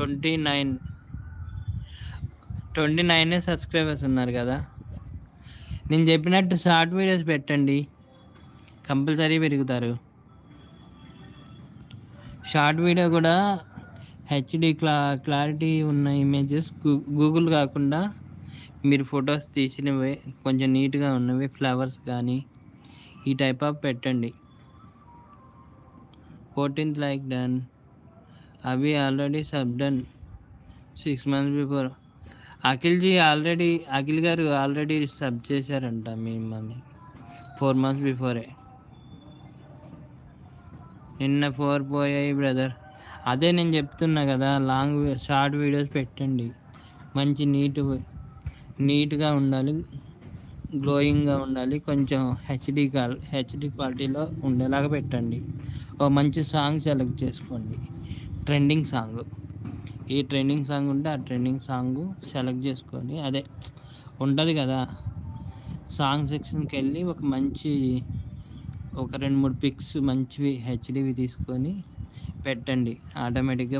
29 29 subscribers ఉన్నారు కదా. నేను చెప్పినట్టు షార్ట్ వీడియోస్ పెట్టండి, కంపల్సరీ పెరుగుతారు. షార్ట్ వీడియో కూడా హెచ్డి క్లారిటీ ఉన్న ఇమేజెస్, గూగుల్ కాకుండా మీరు ఫొటోస్ తీసినవి కొంచెం నీట్గా ఉన్నవి, ఫ్లవర్స్ కానీ ఈ టైప్ ఆఫ్ పెట్టండి. 14th like done. అవి already sub done 6 months before. Akhil గారు ఆల్రెడీ సబ్ చేశారంట మిమ్మల్ని 4 months బిఫోరే. నిన్న 4 పోయాయి బ్రదర్. అదే నేను చెప్తున్నా కదా, షార్ట్ వీడియోస్ పెట్టండి, మంచి నీట్గా ఉండాలి, గ్లోయింగ్గా ఉండాలి, కొంచెం హెచ్డి క్వాలిటీలో ఉండేలాగా పెట్టండి. ఓ మంచి సాంగ్ సెలెక్ట్ చేసుకోండి, ట్రెండింగ్ సాంగ్. ఏ ట్రెండింగ్ సాంగ్ ఉంటే ఆ ట్రెండింగ్ సాంగ్ సెలెక్ట్ చేసుకొని, అదే ఉంటుంది కదా, సాంగ్ సెక్షన్కి వెళ్ళి ఒక 2-3 పిక్స్ మంచివి హెచ్డివి తీసుకొని పెట్టండి. ఆటోమేటిక్గా